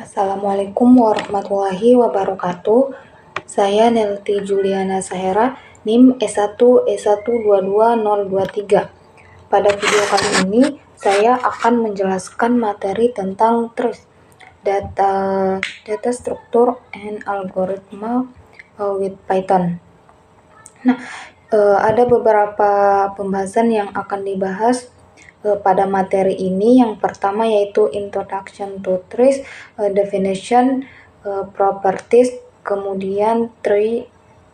Assalamualaikum warahmatullahi wabarakatuh. Saya Nelty Juliana Sahera, NIM S1E1220023. Pada video kali ini, saya akan menjelaskan materi tentang trace, data structure and algorithm with Python. Nah, ada beberapa pembahasan yang akan dibahas pada materi ini. Yang pertama yaitu Introduction to Trees, Definition, Properties, kemudian Tree,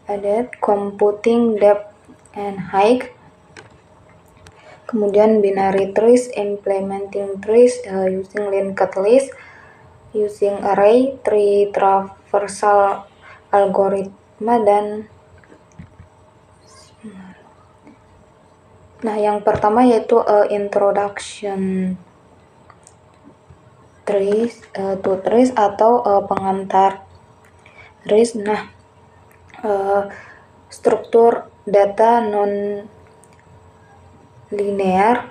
ada Computing Depth and Height, kemudian Binary Trees, Implementing Trees, Using Linked List, Using Array, Tree Traversal Algorithm, dan yang pertama yaitu Introduction Trees, to Trees atau pengantar trees. Struktur data non linear.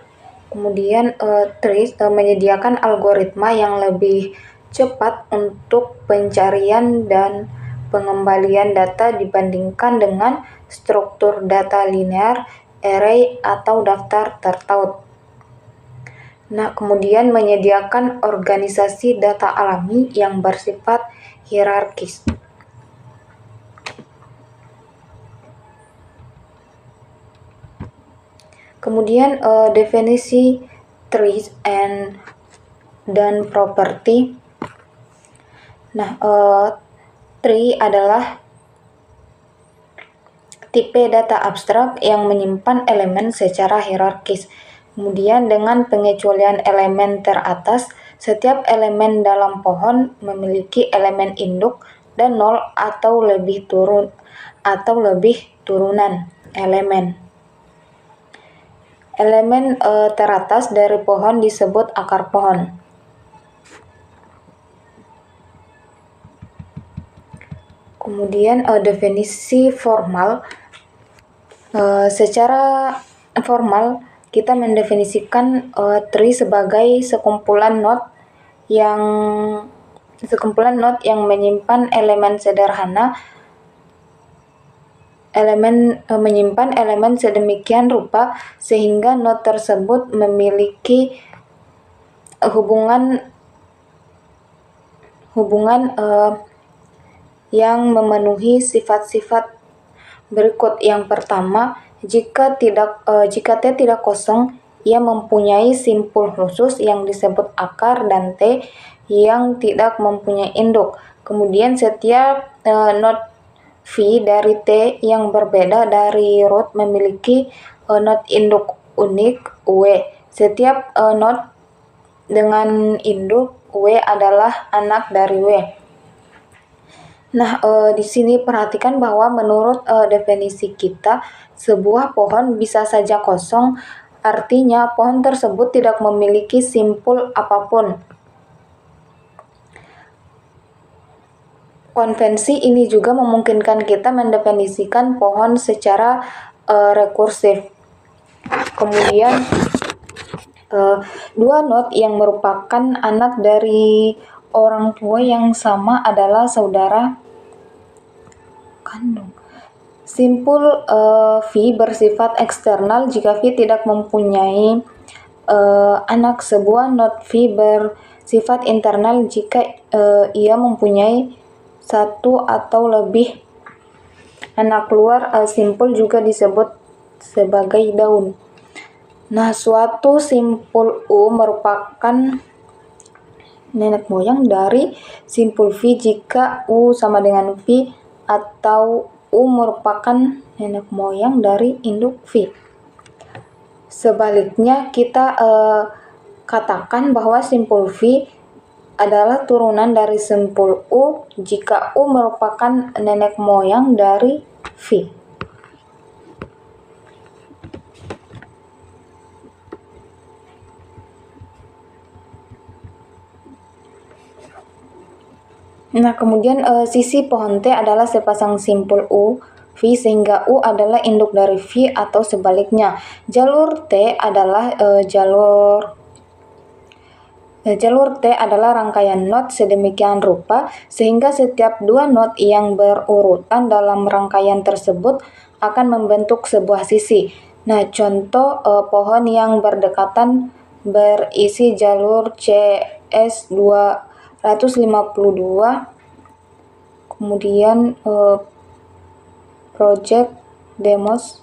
Kemudian trees menyediakan algoritma yang lebih cepat untuk pencarian dan pengembalian data dibandingkan dengan struktur data linear, array, atau daftar tertaut. Kemudian menyediakan organisasi data alami yang bersifat hierarkis. Kemudian definisi trees dan property. Tree adalah tipe data abstrak yang menyimpan elemen secara hierarkis. Kemudian dengan pengecualian elemen teratas, setiap elemen dalam pohon memiliki elemen induk dan 0 atau lebih turunan elemen. Elemen teratas dari pohon disebut akar pohon. Kemudian definisi formal. Secara formal kita mendefinisikan tree sebagai sekumpulan node yang menyimpan elemen sedemikian rupa sehingga node tersebut memiliki hubungan yang memenuhi sifat-sifat berikut. Yang pertama, jika T tidak kosong, ia mempunyai simpul khusus yang disebut akar, dan T yang tidak mempunyai induk. Kemudian setiap node V dari T yang berbeda dari root memiliki node induk unik W. Setiap node dengan induk W adalah anak dari W. Di sini perhatikan bahwa menurut definisi kita, sebuah pohon bisa saja kosong, artinya pohon tersebut tidak memiliki simpul apapun. Konvensi ini juga memungkinkan kita mendefinisikan pohon secara rekursif. Kemudian dua node yang merupakan anak dari orang tua yang sama adalah saudara kandung. Simpul V bersifat eksternal jika V tidak mempunyai anak. Sebuah node V bersifat internal jika ia mempunyai satu atau lebih anak luar. Simpul juga disebut sebagai daun. Suatu simpul U merupakan nenek moyang dari simpul V jika U sama dengan V, atau U merupakan nenek moyang dari induk V. Sebaliknya, kita katakan bahwa simpul V adalah turunan dari simpul U jika U merupakan nenek moyang dari V. Kemudian sisi pohon T adalah sepasang simpul U V sehingga U adalah induk dari V atau sebaliknya. Jalur T adalah jalur Jalur T adalah rangkaian not sedemikian rupa sehingga setiap dua not yang berurutan dalam rangkaian tersebut akan membentuk sebuah sisi. Nah, contoh pohon yang berdekatan berisi jalur CS 252, kemudian project demos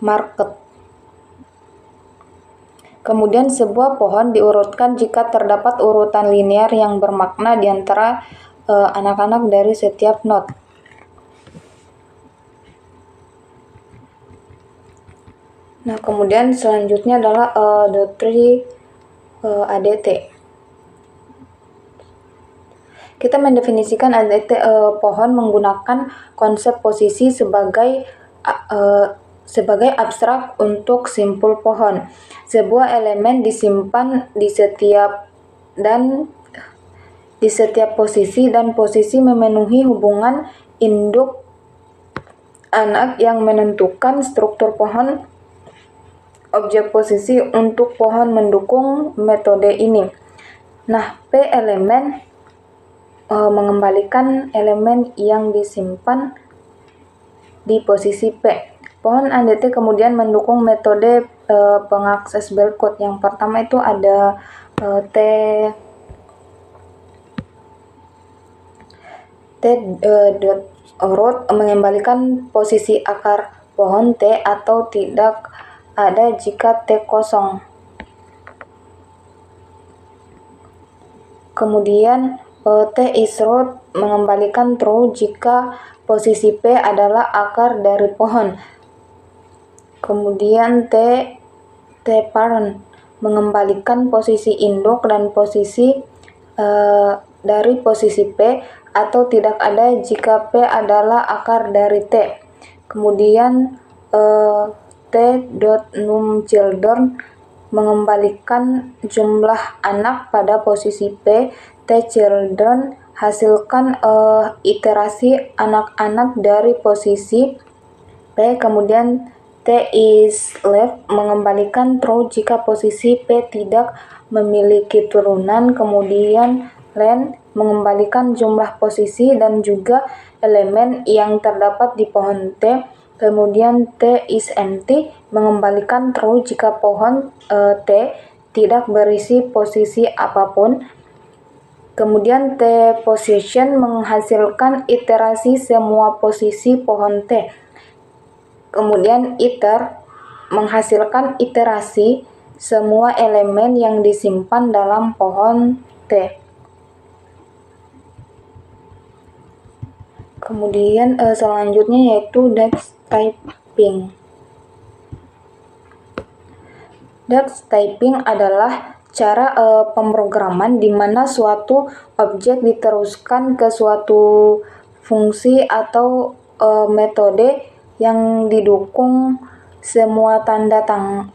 market. Kemudian sebuah pohon diurutkan jika terdapat urutan linear yang bermakna di antara anak-anak dari setiap not. Nah, kemudian selanjutnya adalah the tree ADT. Kita mendefinisikan ADT pohon menggunakan konsep posisi sebagai abstrak untuk simpul pohon. Sebuah elemen disimpan di setiap posisi dan posisi memenuhi hubungan induk anak yang menentukan struktur pohon. Objek posisi untuk pohon mendukung metode ini. Nah, P elemen mengembalikan elemen yang disimpan di posisi P. Pohon ADT kemudian mendukung metode pengakses Bell-code. Yang pertama itu ada T root mengembalikan posisi akar pohon T atau tidak ada jika T kosong. Kemudian T is root mengembalikan true jika posisi P adalah akar dari pohon. Kemudian T parent mengembalikan posisi induk dan posisi dari posisi P atau tidak ada jika P adalah akar dari T. Kemudian T.num_children mengembalikan jumlah anak pada posisi P. T_children hasilkan iterasi anak-anak dari posisi P. Kemudian T is left mengembalikan true jika posisi P tidak memiliki turunan. Kemudian len mengembalikan jumlah posisi dan juga elemen yang terdapat di pohon T. Kemudian T is empty mengembalikan true jika pohon T tidak berisi posisi apapun. Kemudian T position menghasilkan iterasi semua posisi pohon T. Kemudian iter menghasilkan iterasi semua elemen yang disimpan dalam pohon T. Kemudian selanjutnya yaitu Dux typing. Dux typing adalah cara pemrograman di mana suatu objek diteruskan ke suatu fungsi atau metode yang didukung semua tanda tangan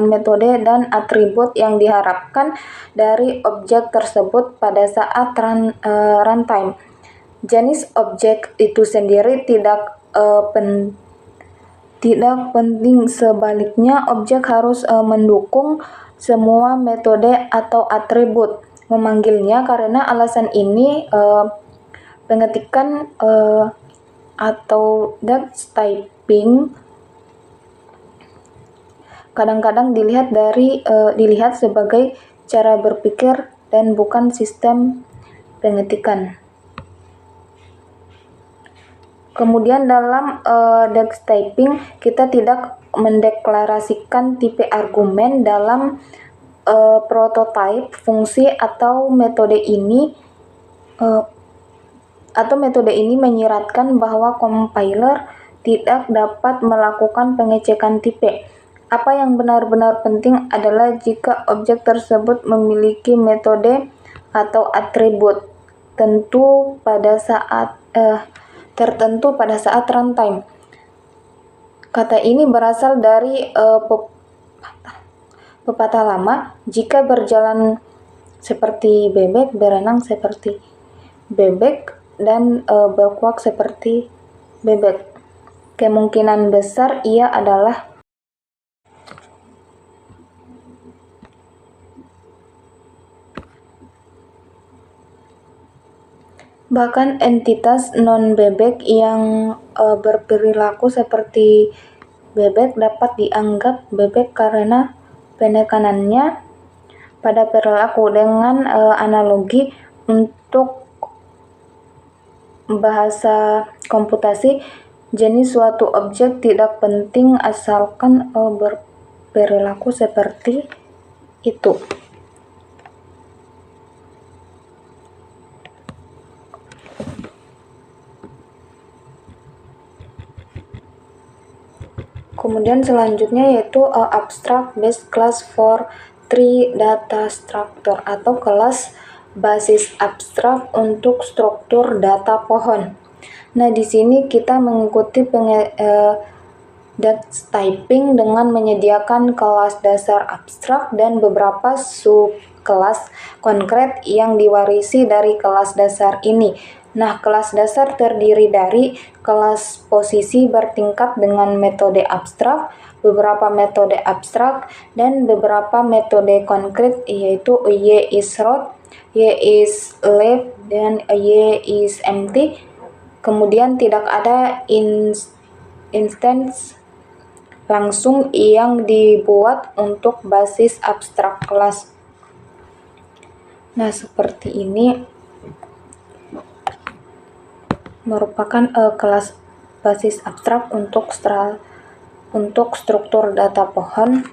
metode dan atribut yang diharapkan dari objek tersebut pada saat runtime. Jenis objek itu sendiri tidak penting, sebaliknya objek harus mendukung semua metode atau atribut memanggilnya. Karena alasan ini pengetikan atau Dux typing kadang-kadang dilihat sebagai cara berpikir dan bukan sistem pengetikan. Kemudian dalam Dux typing kita tidak mendeklarasikan tipe argumen dalam prototype fungsi atau metode ini menyiratkan bahwa compiler tidak dapat melakukan pengecekan tipe. Apa yang benar-benar penting adalah jika objek tersebut memiliki metode atau atribut tertentu pada saat runtime. Kata ini berasal dari pepatah lama, jika berjalan seperti bebek, berenang seperti bebek, dan berkuak seperti bebek. Kemungkinan besar ia adalah Bahkan entitas non-bebek yang berperilaku seperti bebek dapat dianggap bebek karena penekanannya pada perilaku. Dengan analogi untuk bahasa komputasi, jenis suatu objek tidak penting asalkan berperilaku seperti itu. Kemudian selanjutnya yaitu abstract base class for tree data structure atau kelas basis abstrak untuk struktur data pohon. Nah, di sini kita mengikuti Dutch typing dengan menyediakan kelas dasar abstrak dan beberapa subkelas konkret yang diwarisi dari kelas dasar ini. Nah, kelas dasar terdiri dari kelas posisi bertingkat dengan metode abstrak, beberapa metode abstrak, dan beberapa metode konkret yaitu Y is root, Y is left, dan Y is empty. Kemudian tidak ada instance langsung yang dibuat untuk basis abstrak kelas. Nah, seperti ini merupakan kelas basis abstrak untuk struktur data pohon.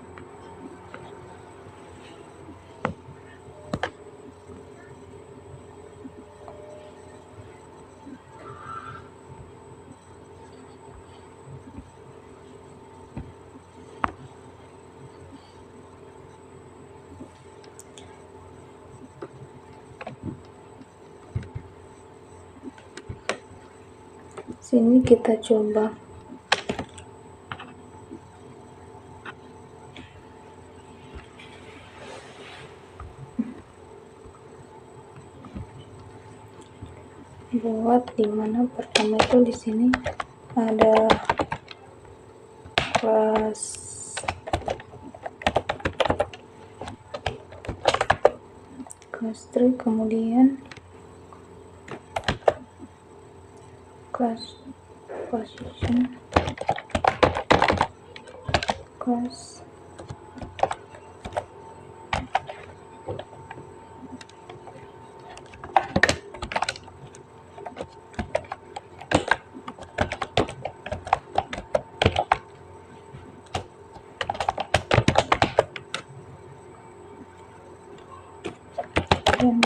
Sini kita coba buat dimana pertama itu di sini ada kelas tree, kemudian class position, class dan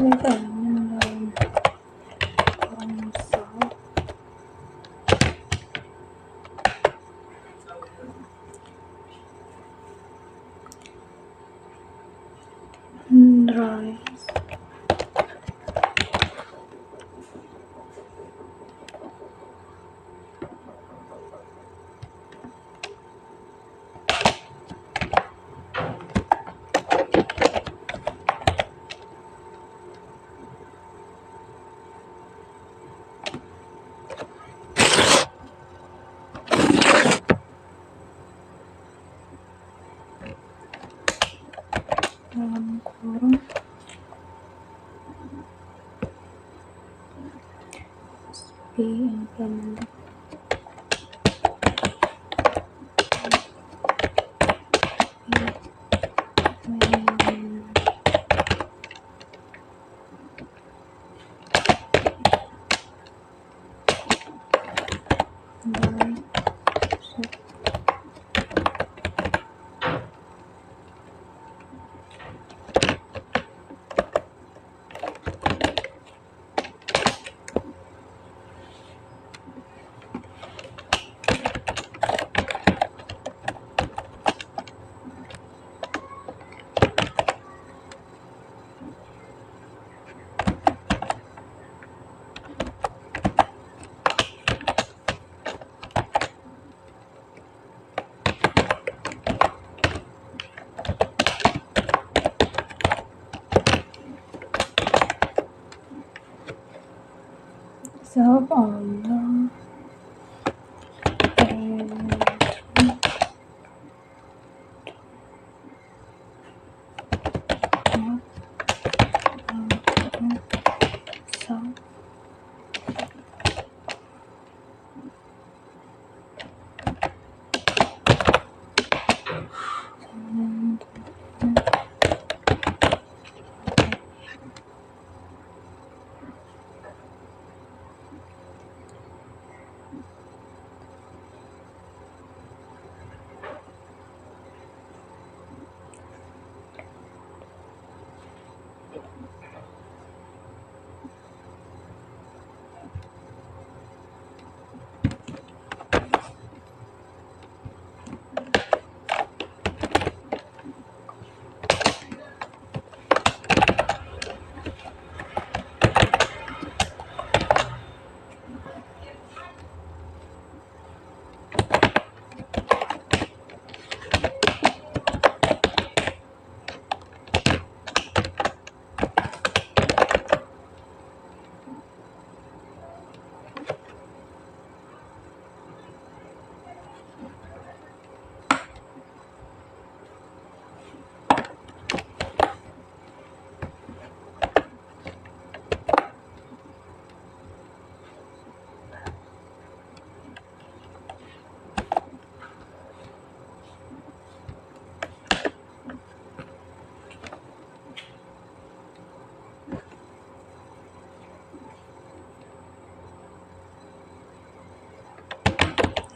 ini kan dalam konsol drive. Dalam kurung implemented Stop on the so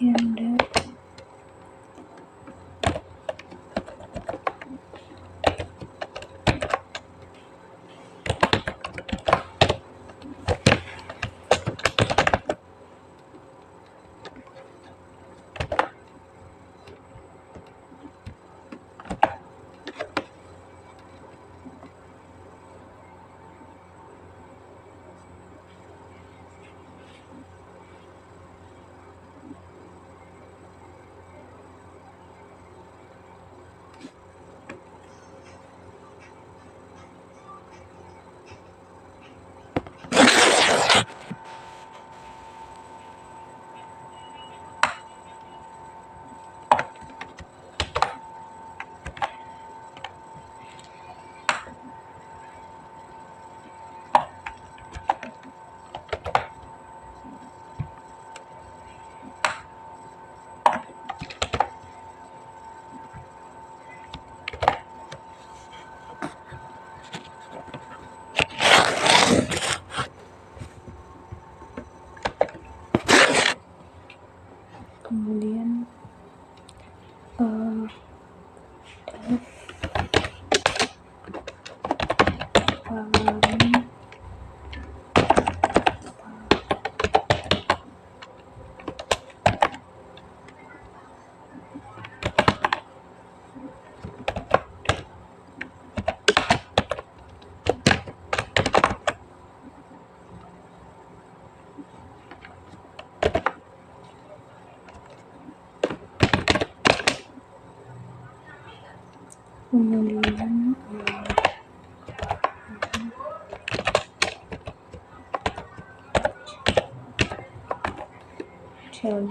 and kemudian kemudian child.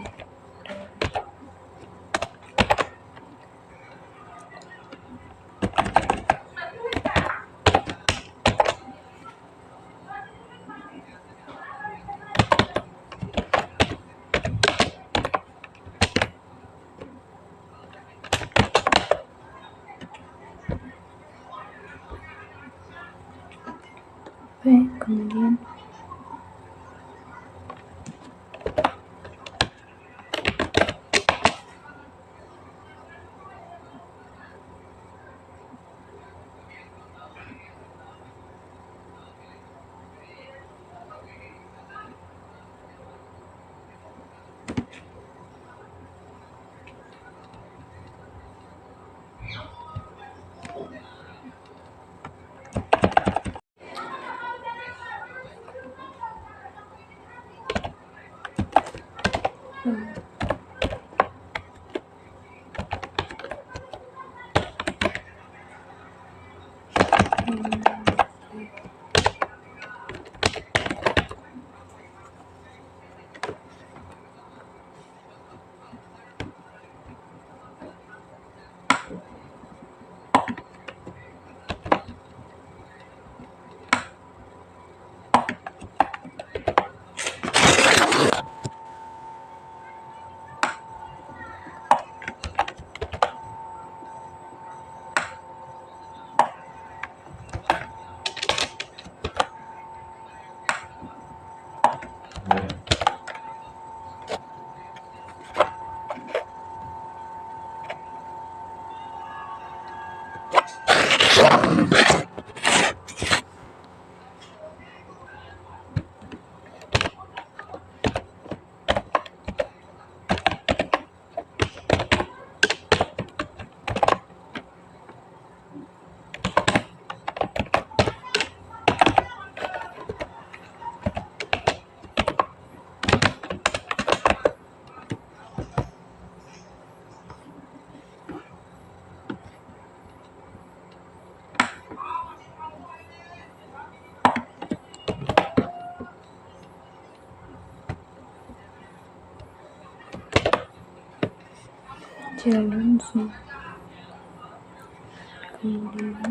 Kemudian Jalan kemudian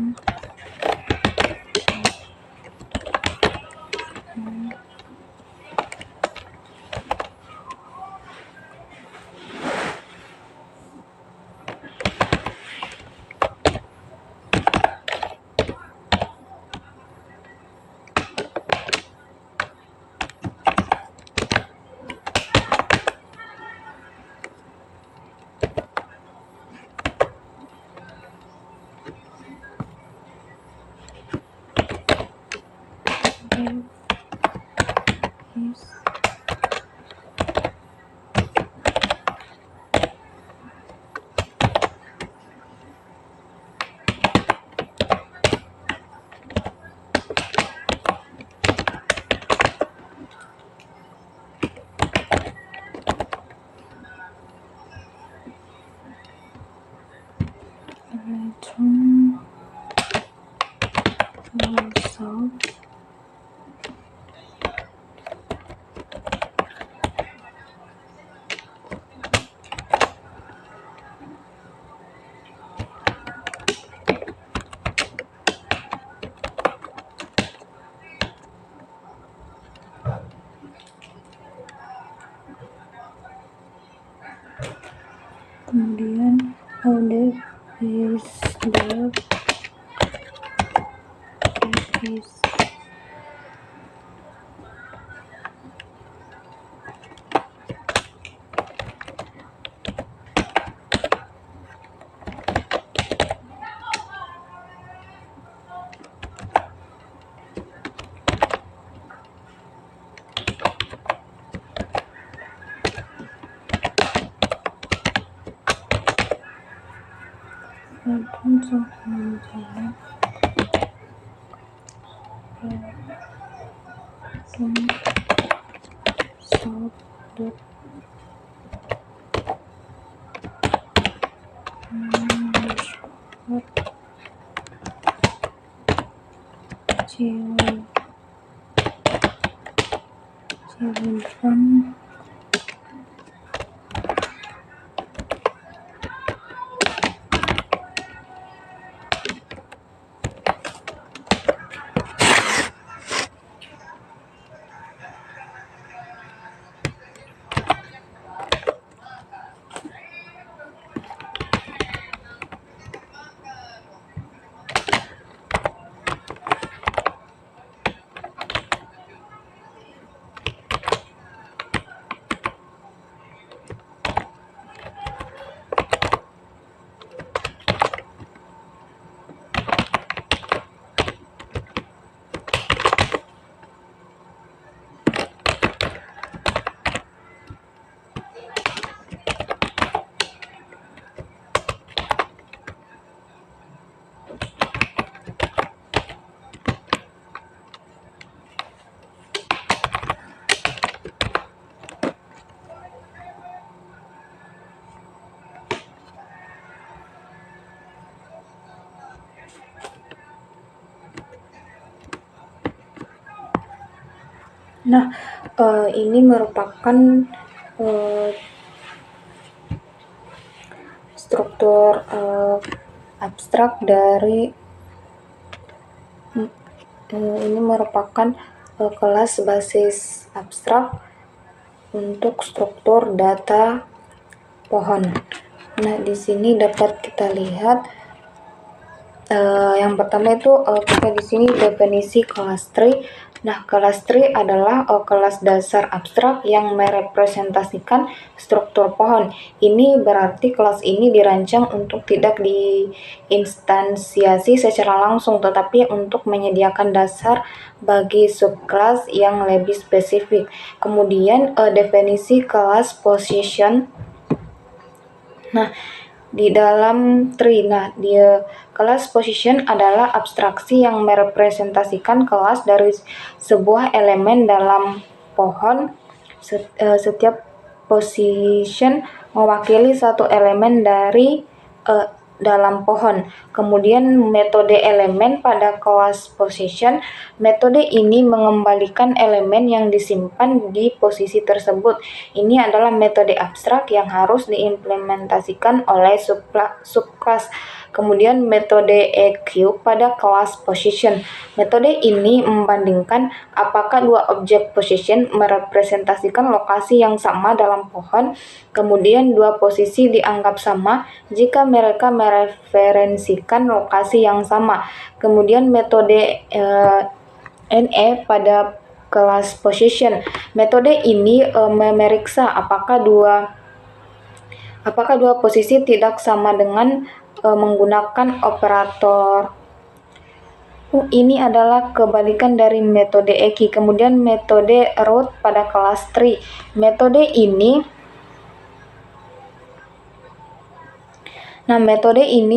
return result kemudian audit is the is children Nah, ini merupakan struktur abstrak dari ini merupakan kelas basis abstrak untuk struktur data pohon. Nah, di sini dapat kita lihat yang pertama itu kita di sini definisi kelas tree. Nah, kelas tree adalah kelas dasar abstrak yang merepresentasikan struktur pohon. Ini berarti kelas ini dirancang untuk tidak diinstansiasi secara langsung, tetapi untuk menyediakan dasar bagi subkelas yang lebih spesifik. Kemudian definisi kelas position. Nah, di dalam tree, kelas position adalah abstraksi yang merepresentasikan kelas dari sebuah elemen dalam pohon. Setiap position mewakili satu elemen dari dalam pohon. Kemudian metode elemen pada kelas position, metode ini mengembalikan elemen yang disimpan di posisi tersebut. Ini adalah metode abstrak yang harus diimplementasikan oleh subclass. Kemudian metode EQ pada kelas position. Metode ini membandingkan apakah dua objek position merepresentasikan lokasi yang sama dalam pohon. Kemudian dua posisi dianggap sama jika mereka mereferensikan lokasi yang sama. Kemudian metode NE pada kelas position. Metode ini memeriksa apakah dua posisi tidak sama dengan menggunakan operator. Ini adalah kebalikan dari metode EQ. Kemudian metode root pada kelas tree. Metode ini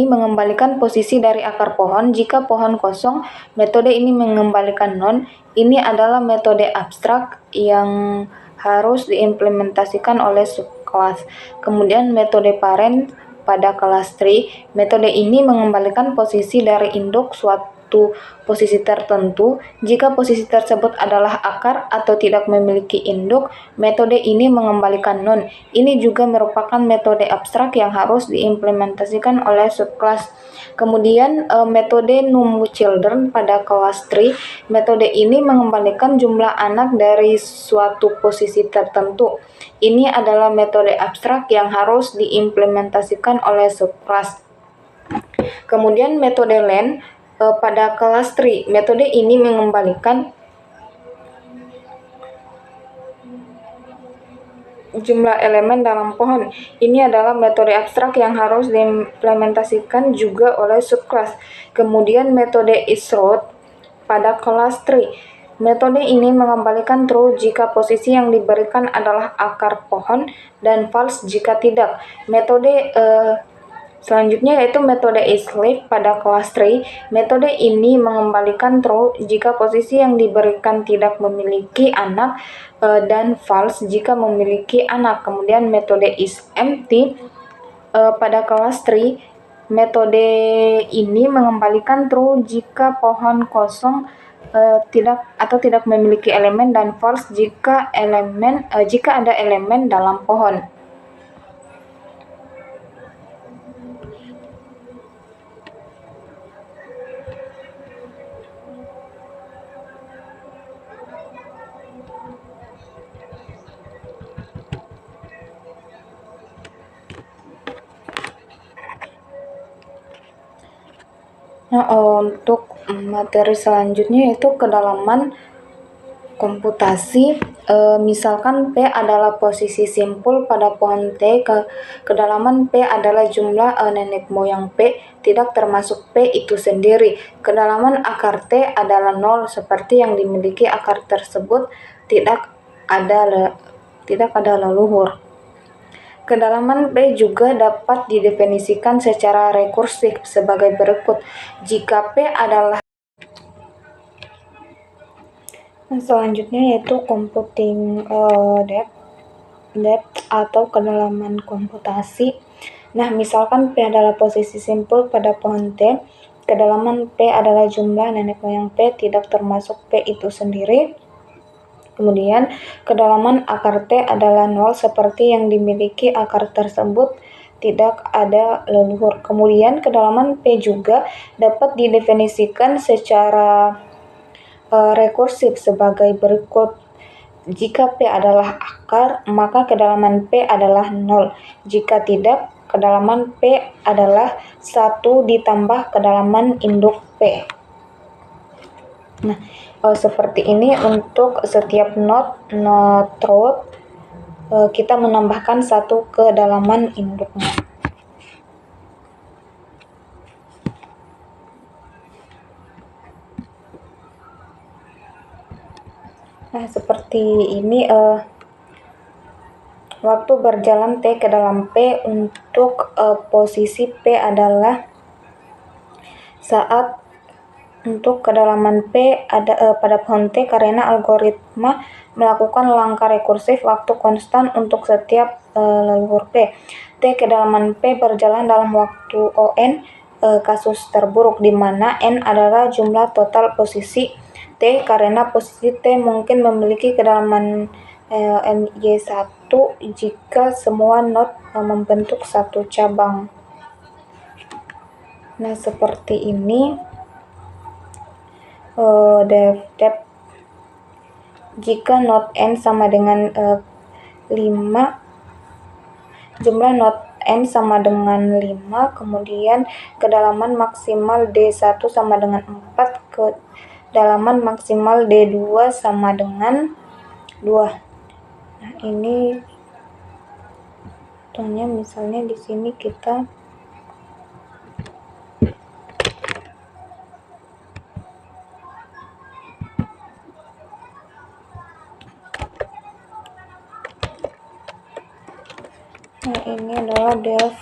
mengembalikan posisi dari akar pohon jika pohon kosong. Metode ini mengembalikan non. Ini adalah metode abstrak yang harus diimplementasikan oleh subkelas. Kemudian metode parent pada kelas tree. Metode ini mengembalikan posisi dari induk suatu posisi tertentu. Jika posisi tersebut adalah akar atau tidak memiliki induk, metode ini mengembalikan non. Ini juga merupakan metode abstrak yang harus diimplementasikan oleh subkelas. Kemudian metode NumChildren pada kelas tree. Metode ini mengembalikan jumlah anak dari suatu posisi tertentu. Ini adalah metode abstrak yang harus diimplementasikan oleh subkelas. Kemudian metode len pada kelas tree. Metode ini mengembalikan jumlah elemen dalam pohon. Ini adalah metode abstrak yang harus diimplementasikan juga oleh subkelas. Kemudian metode isRoot pada kelas tree. Metode ini mengembalikan true jika posisi yang diberikan adalah akar pohon dan false jika tidak. Metode selanjutnya yaitu metode isLeaf pada kelas tree. Metode ini mengembalikan true jika posisi yang diberikan tidak memiliki anak dan false jika memiliki anak. Kemudian metode isEmpty pada kelas tree. Metode ini mengembalikan true jika pohon kosong tidak memiliki elemen dan false jika ada elemen dalam pohon. Untuk materi selanjutnya yaitu kedalaman komputasi. Misalkan P adalah posisi simpul pada pohon T, kedalaman P adalah jumlah nenek moyang P, tidak termasuk P itu sendiri. Kedalaman akar T adalah 0, seperti yang dimiliki akar tersebut tidak ada leluhur. Kedalaman P juga dapat didefinisikan secara rekursif sebagai berikut. Jika P adalah selanjutnya yaitu computing depth atau kedalaman komputasi. Nah, misalkan P adalah posisi simpul pada pohon T, kedalaman P adalah jumlah nenek moyang P, tidak termasuk P itu sendiri. Kemudian, kedalaman akar T adalah 0, seperti yang dimiliki akar tersebut tidak ada leluhur. Kemudian, kedalaman P juga dapat didefinisikan secara rekursif sebagai berikut. Jika P adalah akar, maka kedalaman P adalah 0. Jika tidak, kedalaman P adalah 1 ditambah kedalaman induk P. Nah, seperti ini untuk setiap not root kita menambahkan satu kedalaman induknya. Nah, seperti ini waktu berjalan T ke dalam P untuk posisi P adalah saat untuk kedalaman P ada pada pohon T karena algoritma melakukan langkah rekursif waktu konstan untuk setiap leluhur P. T kedalaman P berjalan dalam waktu ON, kasus terburuk di mana N adalah jumlah total posisi T karena posisi T mungkin memiliki kedalaman NY1 jika semua node membentuk satu cabang. Nah, seperti ini depth jika node N sama dengan 5, jumlah node N sama dengan 5, kemudian kedalaman maksimal D1 sama dengan 4, kedalaman maksimal D2 sama dengan 2. Nah, ini contohnya misalnya di sini kita ini adalah depth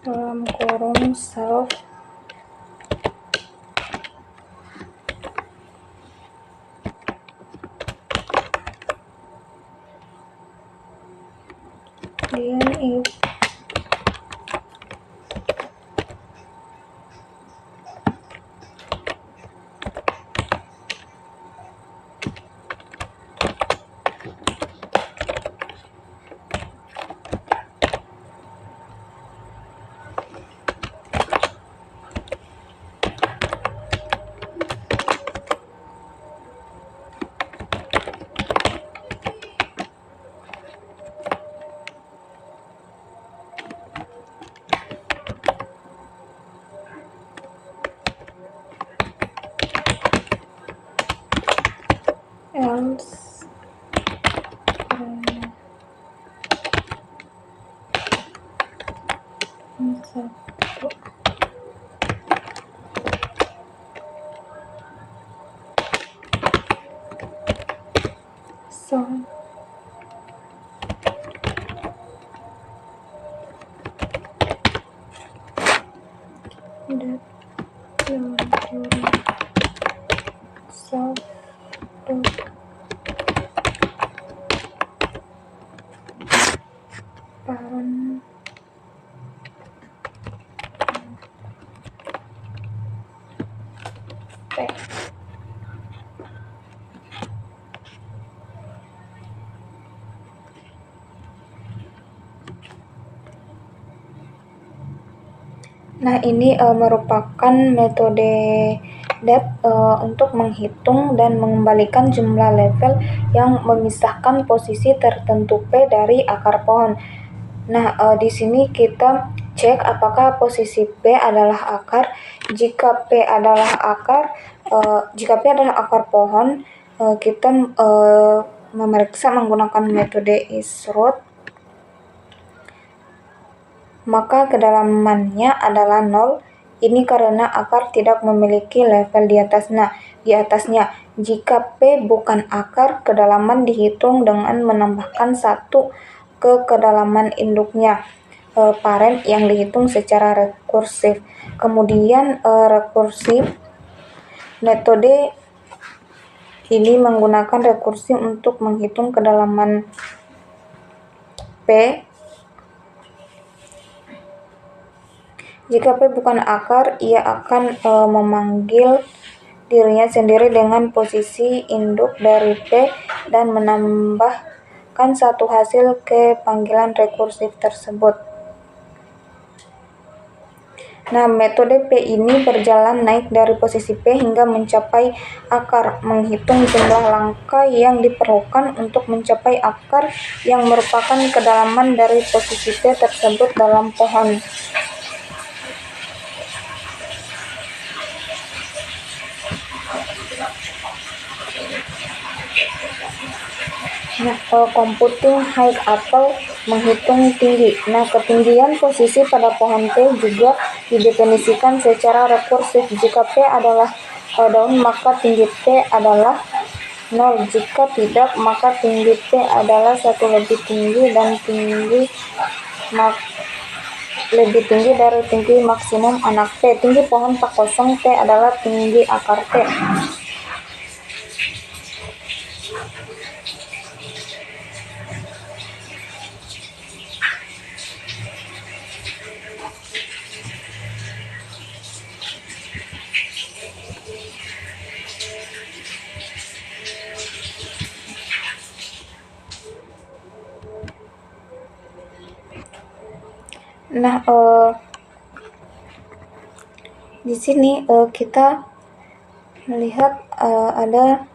dalam kurung self kemudian if else satu so that self parent P. Nah, ini merupakan metode depth untuk menghitung dan mengembalikan jumlah level yang memisahkan posisi tertentu P dari akar pohon. Nah, di sini kita cek apakah posisi P adalah akar. Jika P adalah akar pohon, kita memeriksa menggunakan metode isRoot. Maka kedalamannya adalah 0. Ini karena akar tidak memiliki level di atasnya. Jika P bukan akar, kedalaman dihitung dengan menambahkan 1 ke kedalaman induknya, parent yang dihitung secara rekursif. Kemudian rekursif, metode ini menggunakan rekursi untuk menghitung kedalaman P. Jika P bukan akar, ia akan memanggil dirinya sendiri dengan posisi induk dari P dan menambahkan satu hasil ke panggilan rekursif tersebut. Nah, metode P ini berjalan naik dari posisi P hingga mencapai akar, menghitung jumlah langkah yang diperlukan untuk mencapai akar yang merupakan kedalaman dari posisi P tersebut dalam pohon. Nah, computing height atau menghitung tinggi. Nah, ketinggian posisi pada pohon P juga didefinisikan secara rekursif. Jika P adalah daun, maka tinggi P adalah 0. Jika tidak, maka tinggi P adalah 1 lebih tinggi dan lebih tinggi dari tinggi maksimum anak P. Tinggi pohon tak kosong P adalah tinggi akar P. Nah, di sini kita melihat ada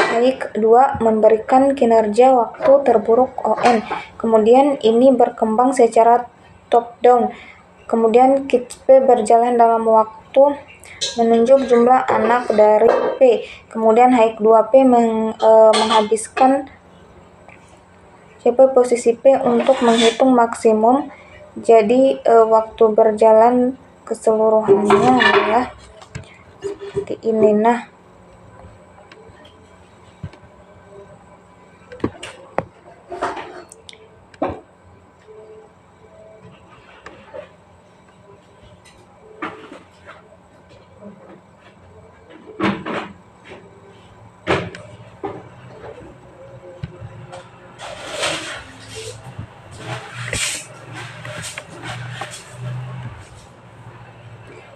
Haik 2 memberikan kinerja waktu terburuk ON. Kemudian ini berkembang secara top down. Kemudian kit P berjalan dalam waktu menunjuk jumlah anak dari P. Kemudian Haik 2P menghabiskan posisi P untuk menghitung maksimum. Jadi waktu berjalan keseluruhannya adalah seperti ini. Nah,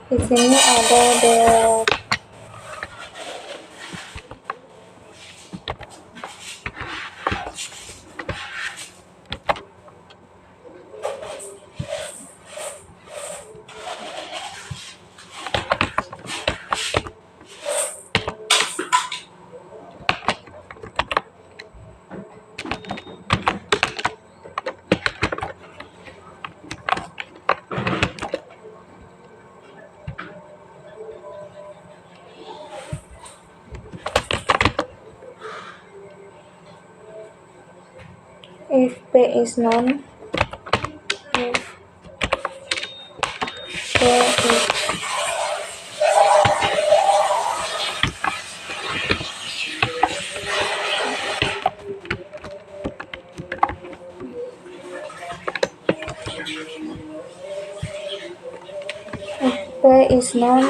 di sini ada if P is known, if P is known,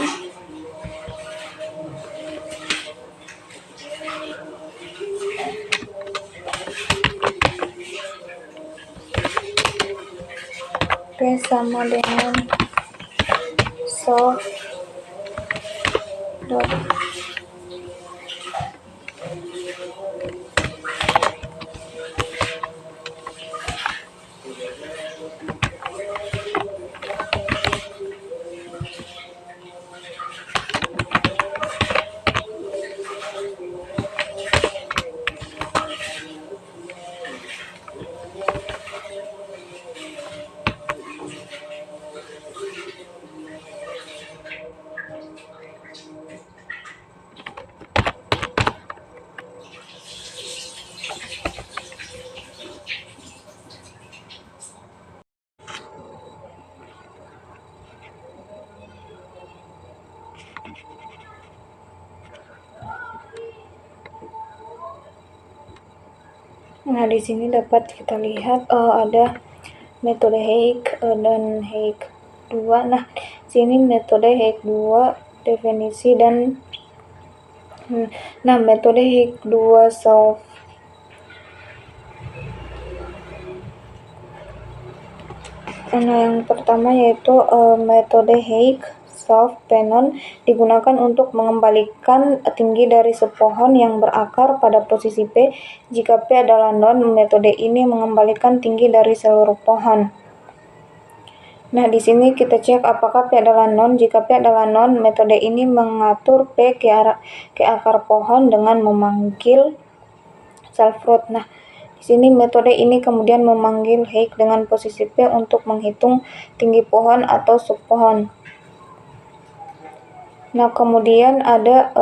P sama dengan solve dot Nah, di sini dapat kita lihat ada metode Haik dan Haik 2. Nah, sini metode Haik 2 definisi dan metode Haik 2 solve. Nah, yang pertama yaitu metode Haik solve Penon digunakan untuk mengembalikan tinggi dari sepohon yang berakar pada posisi P. Jika P adalah non, metode ini mengembalikan tinggi dari seluruh pohon. Nah, di sini kita cek apakah P adalah non. Jika P adalah non, metode ini mengatur P ke akar pohon dengan memanggil self root. Nah, di sini metode ini kemudian memanggil Hake dengan posisi P untuk menghitung tinggi pohon atau sub pohon. Nah, kemudian ada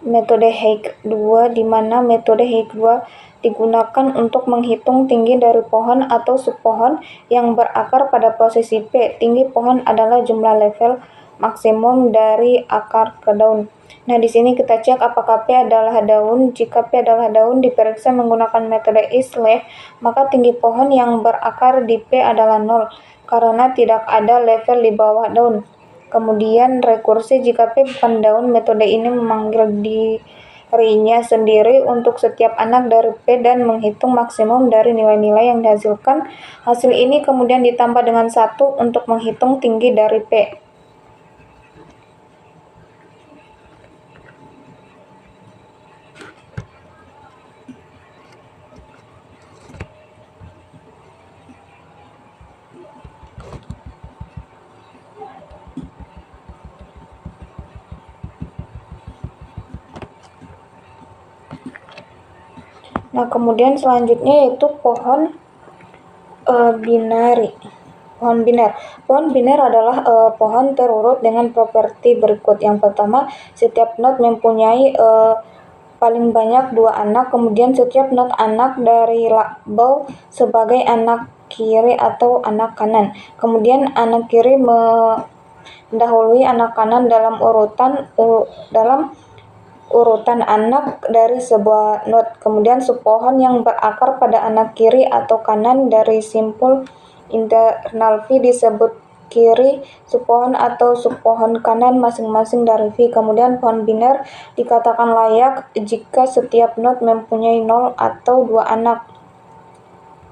metode Hake 2, di mana metode Hake 2 digunakan untuk menghitung tinggi dari pohon atau subpohon yang berakar pada posisi P. Tinggi pohon adalah jumlah level maksimum dari akar ke daun. Nah, di sini kita cek apakah P adalah daun. Jika P adalah daun diperiksa menggunakan metode is-leaf, maka tinggi pohon yang berakar di P adalah 0 karena tidak ada level di bawah daun. Kemudian rekursi, jika P bukan daun, metode ini memanggil dirinya sendiri untuk setiap anak dari P dan menghitung maksimum dari nilai-nilai yang dihasilkan. Hasil ini kemudian ditambah dengan 1 untuk menghitung tinggi dari P. Nah, kemudian selanjutnya yaitu pohon binari. Pohon biner. Pohon biner adalah pohon terurut dengan properti berikut. Yang pertama, setiap not mempunyai paling banyak 2 anak. Kemudian setiap not anak dari label sebagai anak kiri atau anak kanan. Kemudian anak kiri mendahului anak kanan dalam urutan anak dari sebuah not. Kemudian subpohon yang berakar pada anak kiri atau kanan dari simpul internal V disebut kiri subpohon atau subpohon kanan masing-masing dari V. Kemudian pohon biner dikatakan layak jika setiap not mempunyai 0 atau 2 anak.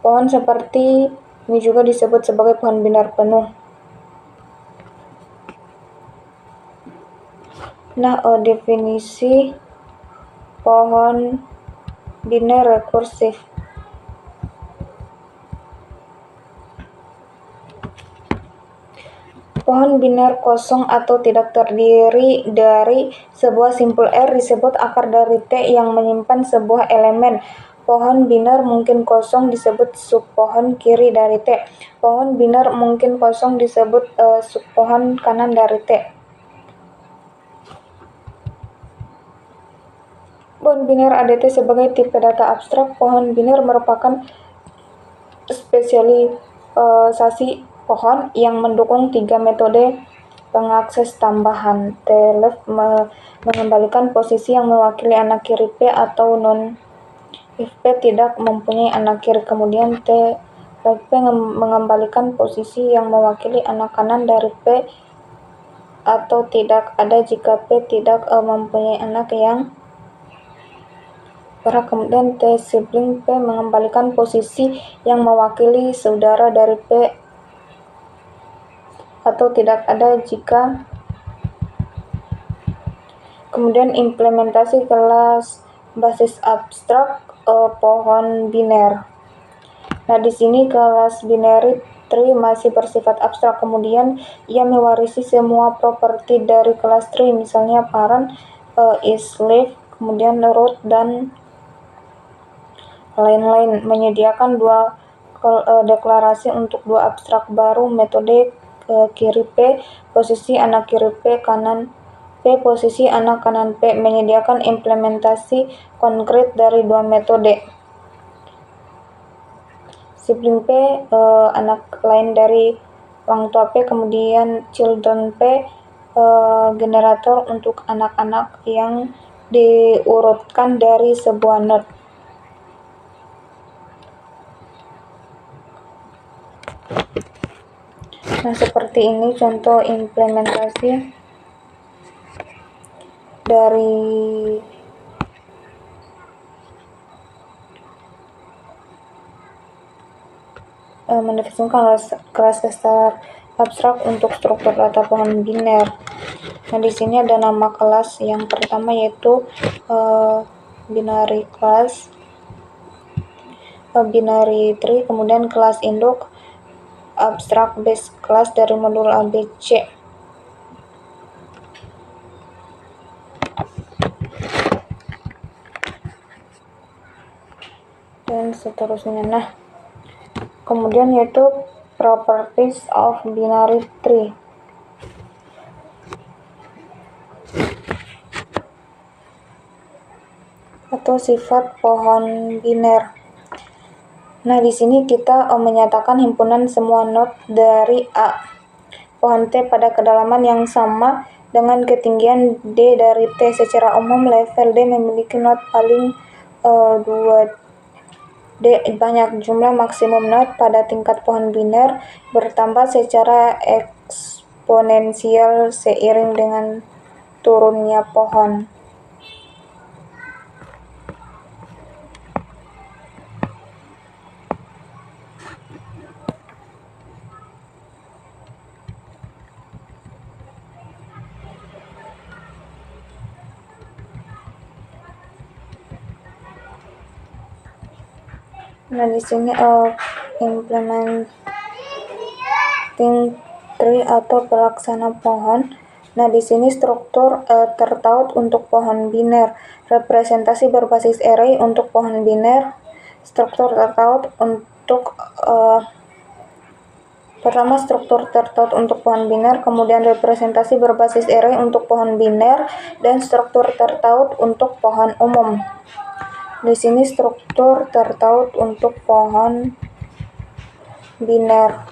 Pohon seperti ini juga disebut sebagai pohon biner penuh. Nah, definisi pohon biner rekursif. Pohon biner kosong atau tidak terdiri dari sebuah simpul R disebut akar dari T yang menyimpan sebuah elemen. Pohon biner mungkin kosong disebut subpohon kiri dari T. Pohon biner mungkin kosong disebut subpohon kanan dari T. Pohon biner ADT sebagai tipe data abstrak. Pohon biner merupakan spesialisasi pohon yang mendukung 3 metode pengakses tambahan. T-left mengembalikan posisi yang mewakili anak kiri P atau non if P tidak mempunyai anak kiri. Kemudian T-right P mengembalikan posisi yang mewakili anak kanan dari P atau tidak ada jika P tidak mempunyai anak yang kemudian T sibling P mengembalikan posisi yang mewakili saudara dari P atau tidak ada jika. Kemudian implementasi kelas basis abstrak pohon biner. Nah, di sini kelas binary tree masih bersifat abstrak. Kemudian ia mewarisi semua properti dari kelas tree, misalnya parent, is-leaf, kemudian root dan lain-lain. Menyediakan 2 deklarasi untuk 2 abstrak baru, metode kiri P, posisi anak kiri P, kanan P, posisi anak kanan P. Menyediakan implementasi konkret dari 2 metode. Sibling P, anak lain dari orang tua P, kemudian children P, generator untuk anak-anak yang diurutkan dari sebuah node. Nah, seperti ini contoh implementasi dari mendefinisikan kelas dasar abstrak untuk struktur data pohon biner. Nah, di sini ada nama kelas yang pertama yaitu binary class, binary tree, kemudian kelas induk abstract base class dari modul ABC. Dan seterusnya. Nah, kemudian yaitu properties of binary tree. Atau sifat pohon biner. Nah, di sini kita menyatakan himpunan semua node dari A pohon T pada kedalaman yang sama dengan ketinggian D dari T. Secara umum, level D memiliki node paling 2D. Banyak jumlah maksimum node pada tingkat pohon biner bertambah secara eksponensial seiring dengan turunnya pohon. Nah, di sini implementing tree atau pelaksana pohon. Nah, di sini struktur tertaut untuk pohon biner, representasi berbasis array untuk pohon biner, struktur tertaut untuk pertama struktur tertaut untuk pohon biner, kemudian representasi berbasis array untuk pohon biner, dan struktur tertaut untuk pohon umum. Di sini struktur tertaut untuk pohon biner.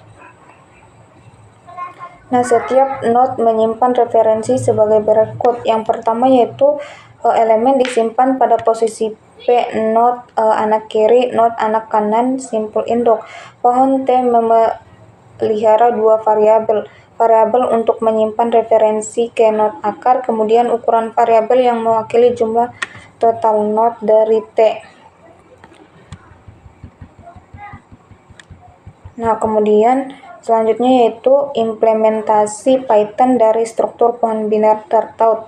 Nah, setiap node menyimpan referensi sebagai berikut. Yang pertama yaitu elemen disimpan pada posisi P, node anak kiri, node anak kanan, simpul induk. Pohon T memelihara dua variabel. Variabel untuk menyimpan referensi ke node akar, kemudian ukuran variabel yang mewakili jumlah total node dari T. Nah, kemudian selanjutnya yaitu implementasi Python dari struktur pohon biner tertaut.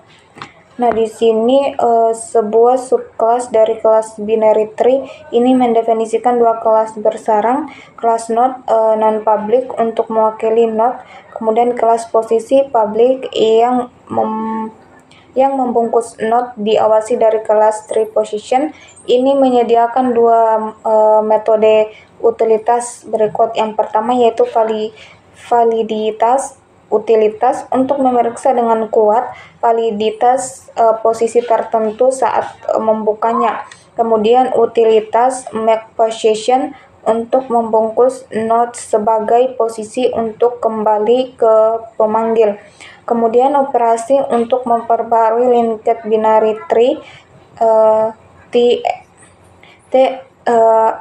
Nah, di sini sebuah subkelas dari kelas binary tree ini mendefinisikan dua kelas bersarang, kelas node non-public untuk mewakili node, kemudian kelas posisi public yang membungkus node diawasi dari kelas tree position. Ini menyediakan dua metode utilitas berikut. Yang pertama yaitu validitas utilitas untuk memeriksa dengan kuat validitas posisi tertentu saat membukanya. Kemudian utilitas make position untuk membungkus node sebagai posisi untuk kembali ke pemanggil. Kemudian operasi untuk memperbarui linked binary tree T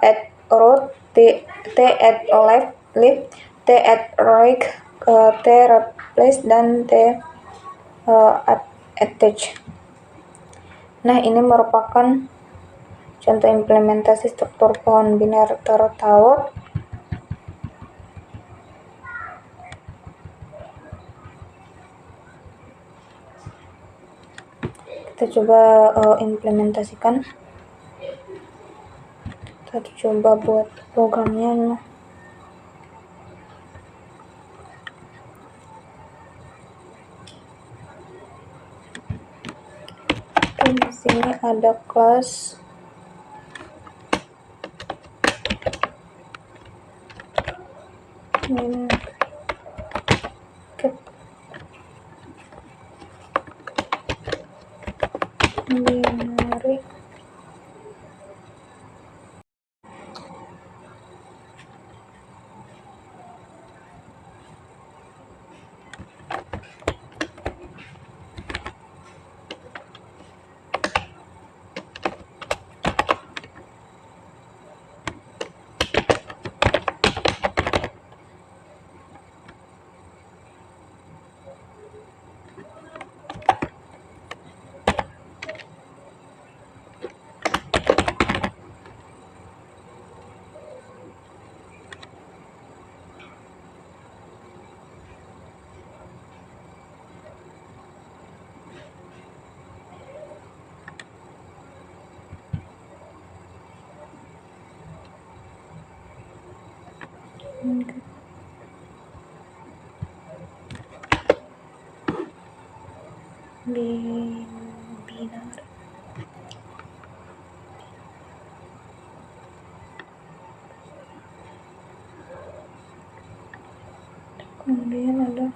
at root, T at left, T at right, T replace, dan T attach. Nah, ini merupakan contoh implementasi struktur pohon biner tertaut. Kita coba implementasikan. Kita coba buat programnya. Oke, di sini ada kelas binary. binar. Kemudian ada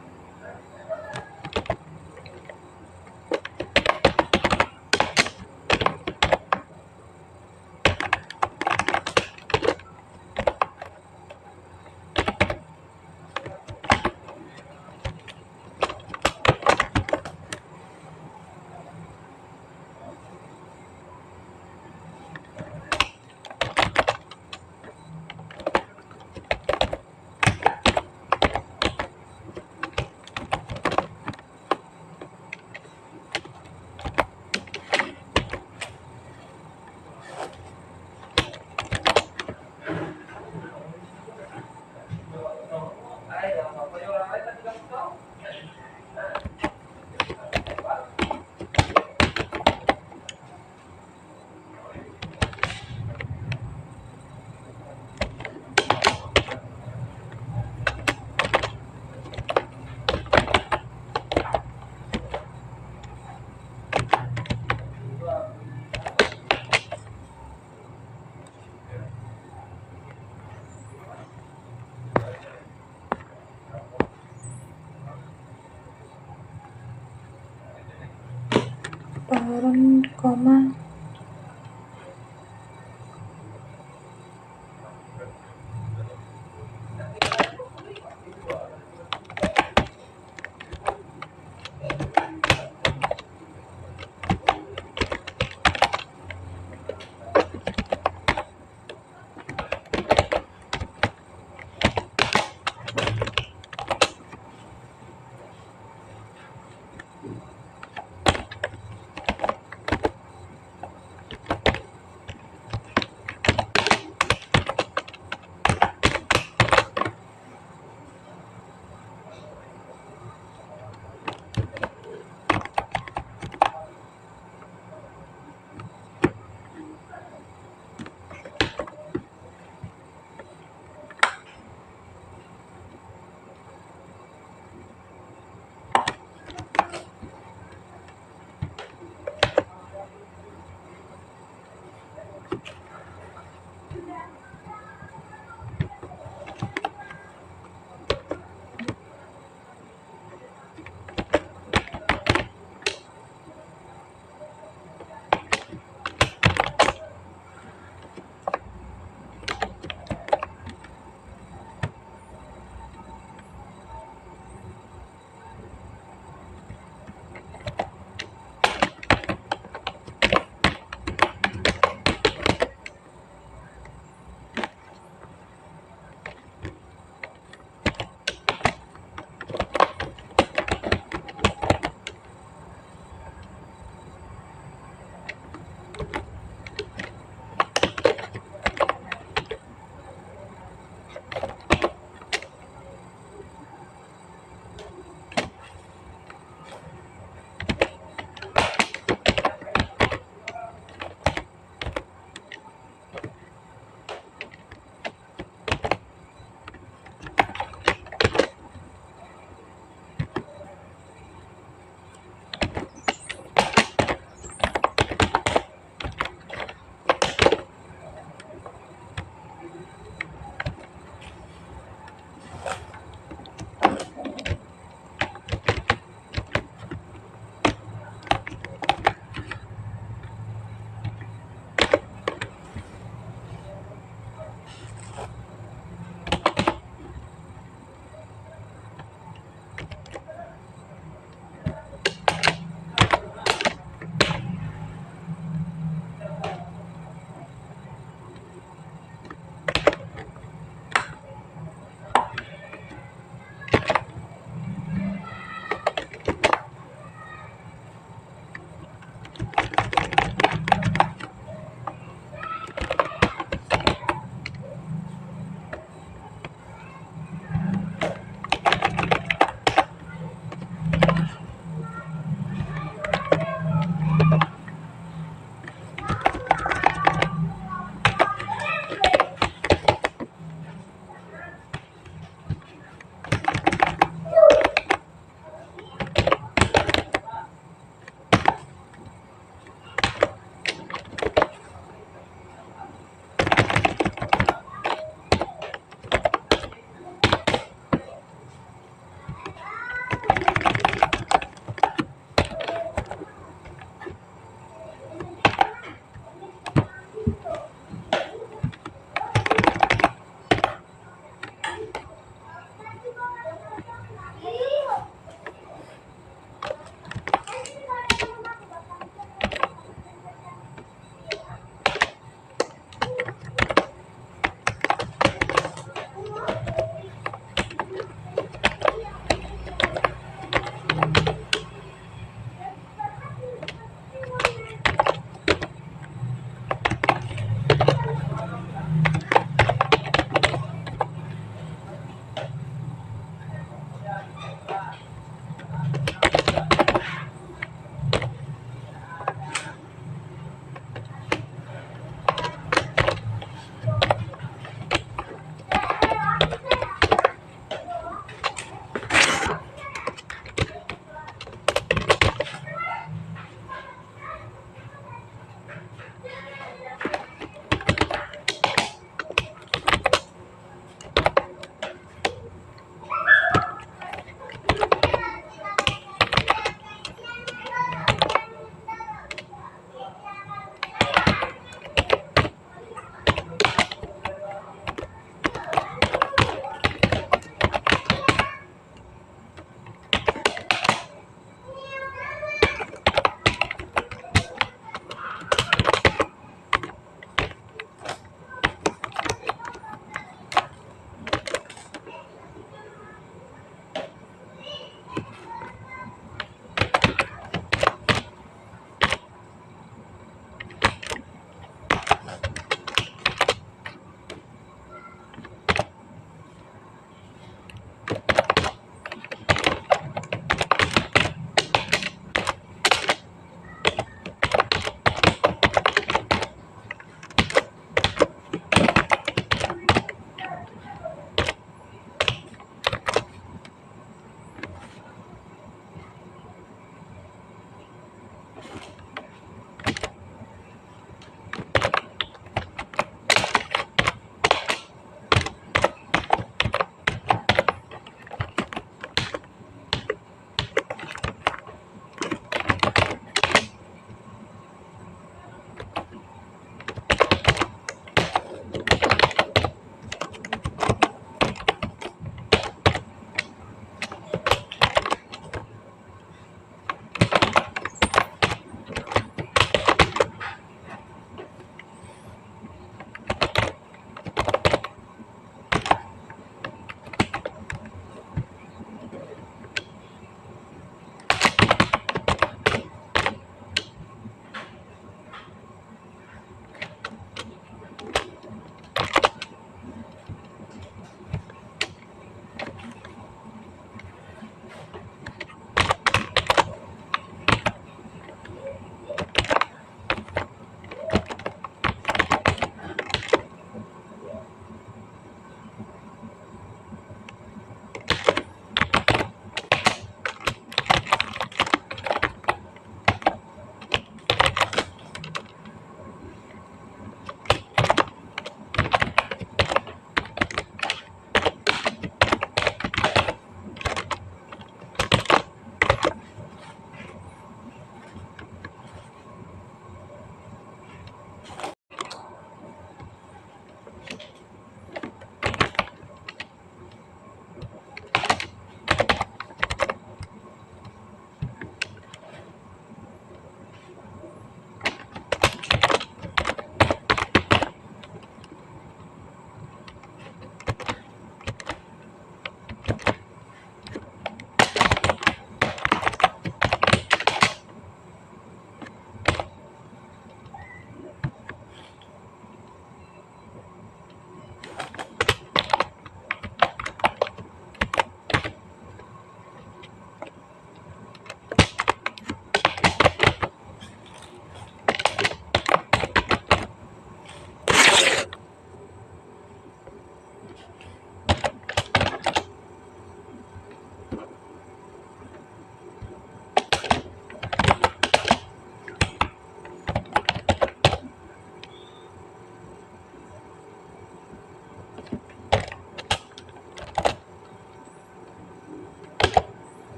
parent, koma,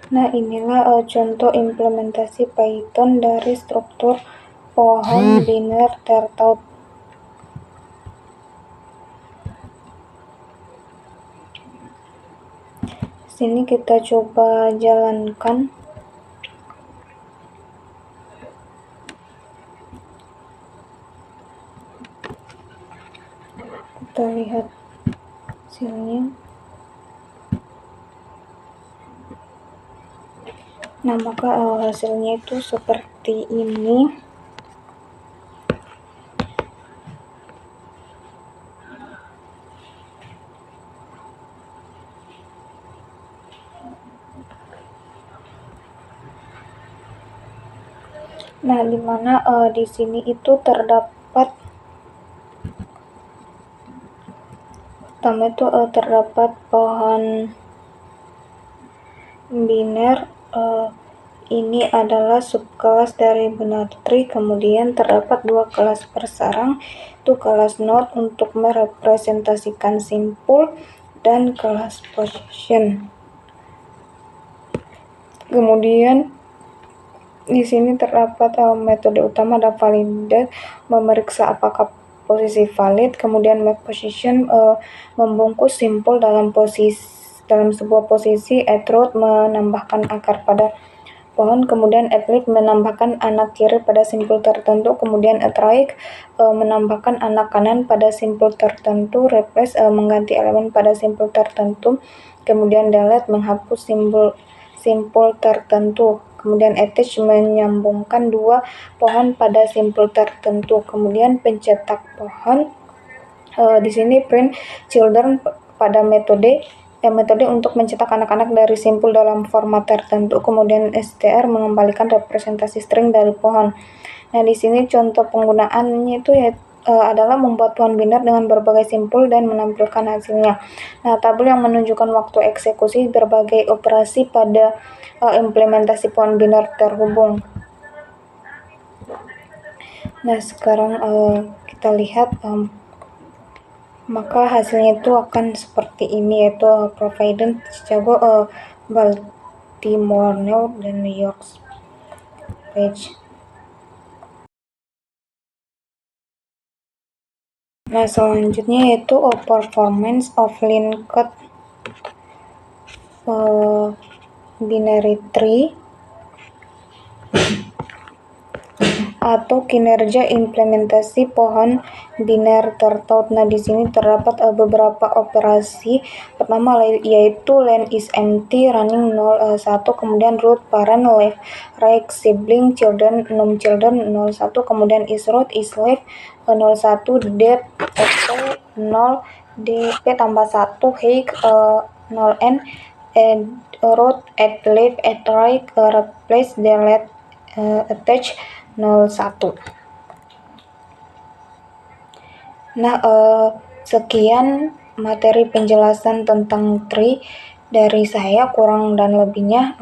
Nah, inilah contoh implementasi Python dari struktur pohon biner tertaut. Sini kita coba jalankan. Kita lihat hasilnya. Nah, maka hasilnya itu seperti ini. Nah, dimana di sini itu terdapat pertama itu terdapat pohon biner, ini adalah subkelas dari binary tree. Kemudian terdapat dua kelas persarang, itu kelas node untuk merepresentasikan simpul dan kelas position. Kemudian di sini terdapat metode utama ada validate, memeriksa apakah posisi valid. Kemudian map position, membungkus simpul dalam sebuah posisi. Add root, menambahkan akar pada pohon. Kemudian add leaf, menambahkan anak kiri pada simpul tertentu. Kemudian add right, menambahkan anak kanan pada simpul tertentu. Replace, mengganti elemen pada simpul tertentu. Kemudian delete, menghapus simpul tertentu. Kemudian attach, menyambungkan dua pohon pada simpul tertentu. Kemudian pencetak pohon, di sini print children pada metode untuk mencetak anak-anak dari simpul dalam format tertentu. Kemudian str, mengembalikan representasi string dari pohon. Nah, di sini contoh penggunaannya itu adalah membuat pohon biner dengan berbagai simpul dan menampilkan hasilnya. Nah, tabel yang menunjukkan waktu eksekusi berbagai operasi pada implementasi pohon biner terhubung. Nah, sekarang kita lihat, maka hasilnya itu akan seperti ini, yaitu Providence, Chicago, Baltimore, New York, dan New York page. Nah, selanjutnya yaitu performance of linked binary tree atau kinerja implementasi pohon biner tertaut. Nah, di sini terdapat beberapa operasi. Pertama yaitu len is empty, running 01, kemudian root, parent, left, right, sibling, children, num children 01, kemudian is root, is left 01, date, 0, dp tambah 1, hike 0n, add root, add left, add right, replace, delete, attach 01. Nah, sekian materi penjelasan tentang tree dari saya, kurang dan lebihnya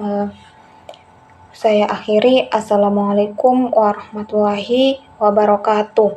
saya akhiri. Assalamualaikum warahmatullahi wabarakatuh.